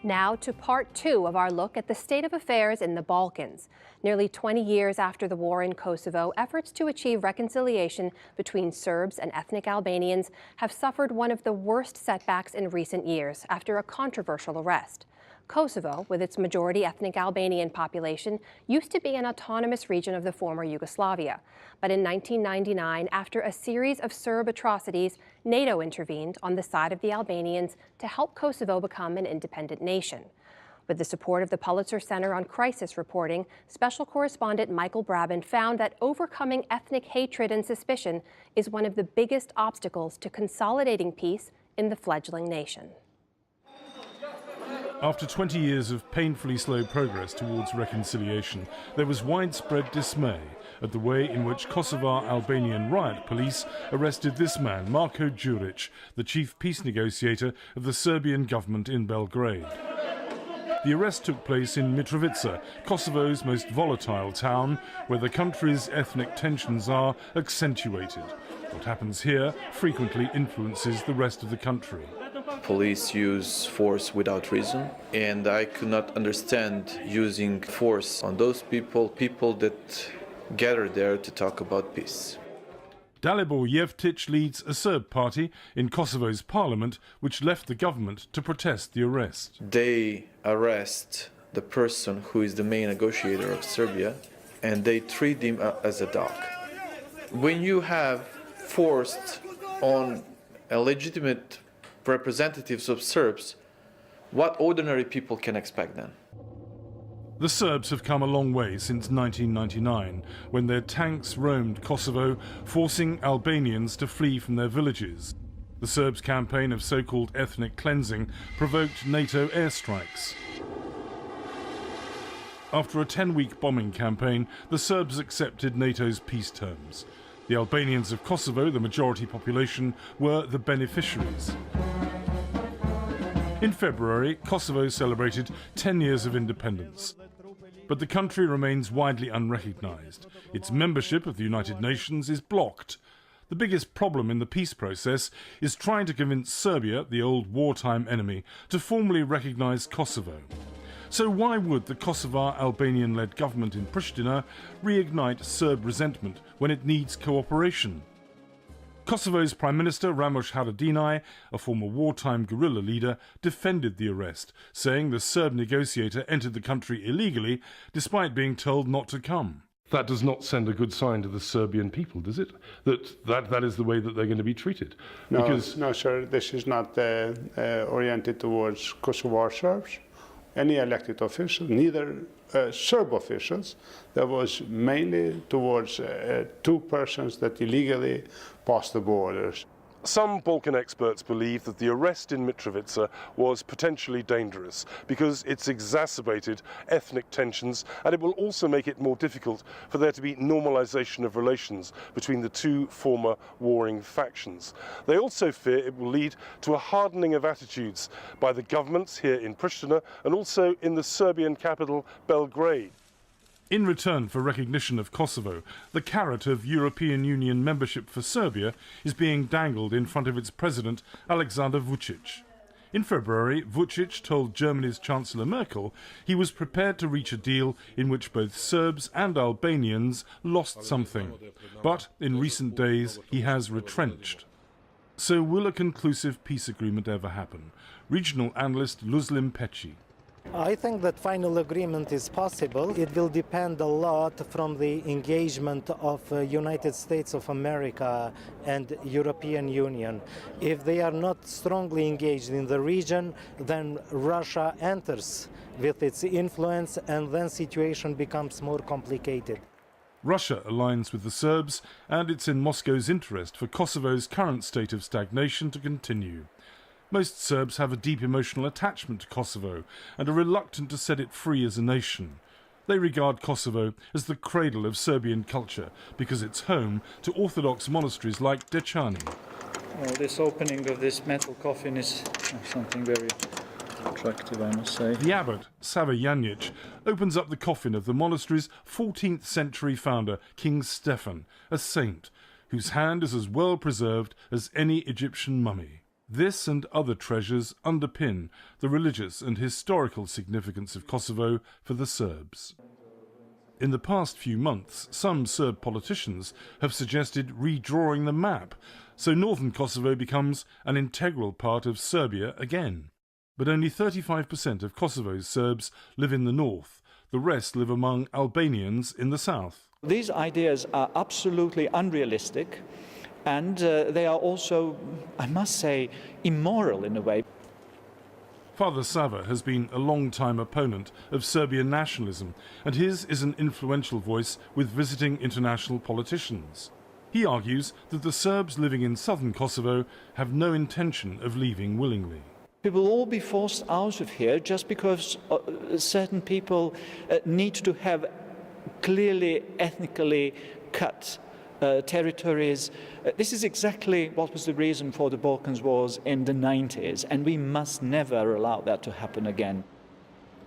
Now to part two of our look at the state of affairs in the Balkans. Nearly 20 years after the war in Kosovo, efforts to achieve reconciliation between Serbs and ethnic Albanians have suffered one of the worst setbacks in recent years after a controversial arrest. Kosovo, with its majority ethnic Albanian population, used to be an autonomous region of the former Yugoslavia. But in 1999, after a series of Serb atrocities, NATO intervened on the side of the Albanians to help Kosovo become an independent nation. With the support of the Pulitzer Center on Crisis Reporting, special correspondent Malcolm Brabant found that overcoming ethnic hatred and suspicion is one of the biggest obstacles to consolidating peace in the fledgling nation. After 20 years of painfully slow progress towards reconciliation, there was widespread dismay at the way in which Kosovar Albanian riot police arrested this man, Marko Đurić, the chief peace negotiator of the Serbian government in Belgrade. The arrest took place in Mitrovica, Kosovo's most volatile town, where the country's ethnic tensions are accentuated. What happens here frequently influences the rest of the country. Police use force without reason, and I could not understand using force on those people that gather there to talk about peace. Dalibor Jevtic leads a Serb party in Kosovo's parliament, which left the government to protest the arrest. They arrest the person who is the main negotiator of Serbia, and they treat him as a dog. When you have forced on a legitimate representatives of Serbs, what ordinary people can expect then? The Serbs have come a long way since 1999, when their tanks roamed Kosovo, forcing Albanians to flee from their villages. The Serbs' campaign of so-called ethnic cleansing provoked NATO airstrikes. After a 10-week bombing campaign, the Serbs accepted NATO's peace terms. The Albanians of Kosovo, the majority population, were the beneficiaries. In February, Kosovo celebrated 10 years of independence. But the country remains widely unrecognized. Its membership of the United Nations is blocked. The biggest problem in the peace process is trying to convince Serbia, the old wartime enemy, to formally recognize Kosovo. So why would the Kosovar Albanian-led government in Pristina reignite Serb resentment when it needs cooperation? Kosovo's Prime Minister Ramush Haradinaj, a former wartime guerrilla leader, defended the arrest, saying the Serb negotiator entered the country illegally despite being told not to come. That does not send a good sign to the Serbian people, does it? That is the way that they're going to be treated? No, sir, this is not oriented towards Kosovar Serbs. Any elected official, neither Serb officials. That was mainly towards two persons that illegally passed the borders. Some Balkan experts believe that the arrest in Mitrovica was potentially dangerous because it's exacerbated ethnic tensions, and it will also make it more difficult for there to be normalization of relations between the two former warring factions. They also fear it will lead to a hardening of attitudes by the governments here in Pristina and also in the Serbian capital, Belgrade. In return for recognition of Kosovo, the carrot of European Union membership for Serbia is being dangled in front of its president, Aleksandar Vučić. In February, Vučić told Germany's Chancellor Merkel he was prepared to reach a deal in which both Serbs and Albanians lost something. But in recent days, he has retrenched. So will a conclusive peace agreement ever happen? Regional analyst Luzlim Peci. I think that final agreement is possible. It will depend a lot from the engagement of United States of America and European Union. If they are not strongly engaged in the region, then Russia enters with its influence, and then situation becomes more complicated. Russia aligns with the Serbs, and it's in Moscow's interest for Kosovo's current state of stagnation to continue. Most Serbs have a deep emotional attachment to Kosovo and are reluctant to set it free as a nation. They regard Kosovo as the cradle of Serbian culture because it's home to Orthodox monasteries like Dečani. Well, this opening of this metal coffin is something very attractive, I must say. The abbot, Sava Janjic, opens up the coffin of the monastery's 14th century founder, King Stefan, a saint, whose hand is as well preserved as any Egyptian mummy. This and other treasures underpin the religious and historical significance of Kosovo for the Serbs. In the past few months, some Serb politicians have suggested redrawing the map, so northern Kosovo becomes an integral part of Serbia again. But only 35% of Kosovo's Serbs live in the north. The rest live among Albanians in the south. These ideas are absolutely unrealistic, and they are also, I must say, immoral in a way. Father Sava has been a long-time opponent of Serbian nationalism, and his is an influential voice with visiting international politicians. He argues that the Serbs living in southern Kosovo have no intention of leaving willingly. We will all be forced out of here just because certain people need to have clearly ethnically cut territories. This is exactly what was the reason for the Balkans Wars in the 90s, and we must never allow that to happen again.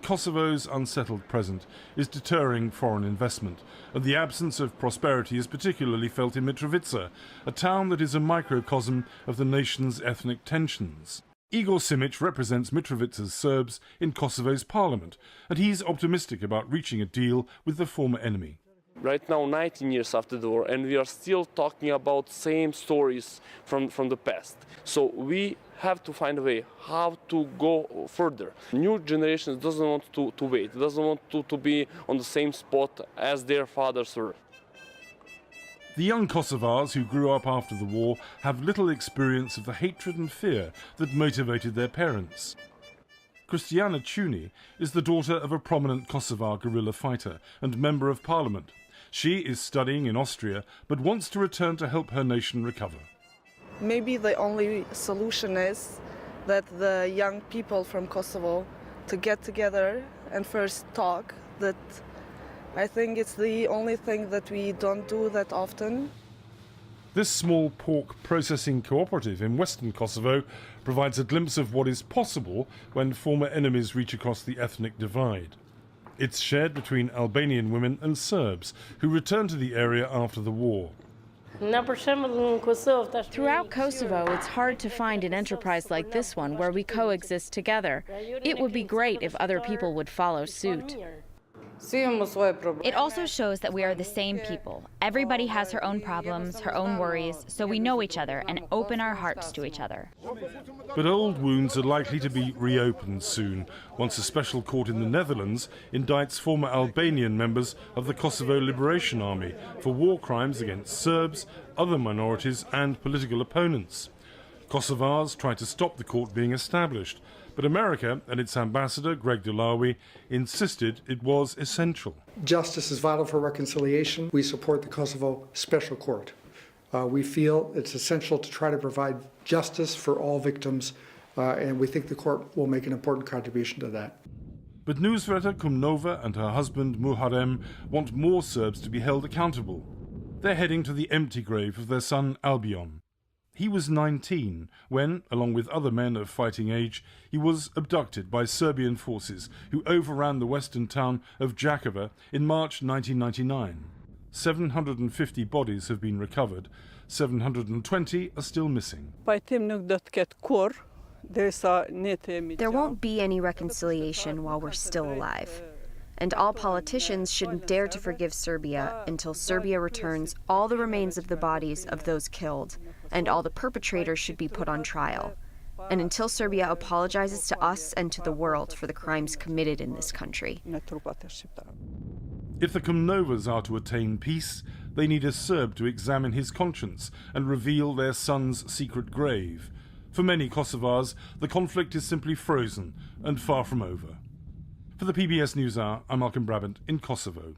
Kosovo's unsettled present is deterring foreign investment, and the absence of prosperity is particularly felt in Mitrovica, a town that is a microcosm of the nation's ethnic tensions. Igor Simic represents Mitrovica's Serbs in Kosovo's parliament, and he's optimistic about reaching a deal with the former enemy. Right now, 19 years after the war, and we are still talking about same stories from the past. So we have to find a way how to go further. New generations doesn't want to wait, doesn't want to be on the same spot as their fathers were. The young Kosovars who grew up after the war have little experience of the hatred and fear that motivated their parents. Christiana Chuni is the daughter of a prominent Kosovar guerrilla fighter and member of parliament. She is studying in Austria, but wants to return to help her nation recover. Maybe the only solution is that the young people from Kosovo to get together and first talk. That I think it's the only thing that we don't do that often. This small pork processing cooperative in western Kosovo provides a glimpse of what is possible when former enemies reach across the ethnic divide. It's shared between Albanian women and Serbs who returned to the area after the war. Throughout Kosovo, it's hard to find an enterprise like this one where we coexist together. It would be great if other people would follow suit. It also shows that we are the same people. Everybody has her own problems, her own worries, so we know each other and open our hearts to each other. But old wounds are likely to be reopened soon, once a special court in the Netherlands indicts former Albanian members of the Kosovo Liberation Army for war crimes against Serbs, other minorities and political opponents. Kosovars tried to stop the court being established, but America and its ambassador, Greg Delawi, insisted it was essential. Justice is vital for reconciliation. We support the Kosovo Special Court. We feel it's essential to try to provide justice for all victims, and we think the court will make an important contribution to that. But Nusreta Kumnova and her husband Muharrem want more Serbs to be held accountable. They're heading to the empty grave of their son Albion. He was 19 when, along with other men of fighting age, he was abducted by Serbian forces who overran the western town of Jakova in March 1999. 750 bodies have been recovered. 720 are still missing. There won't be any reconciliation while we're still alive. And all politicians shouldn't dare to forgive Serbia until Serbia returns all the remains of the bodies of those killed, and all the perpetrators should be put on trial. And until Serbia apologizes to us and to the world for the crimes committed in this country. If the Kumnovas are to attain peace, they need a Serb to examine his conscience and reveal their son's secret grave. For many Kosovars, the conflict is simply frozen and far from over. For the PBS NewsHour, I'm Malcolm Brabant in Kosovo.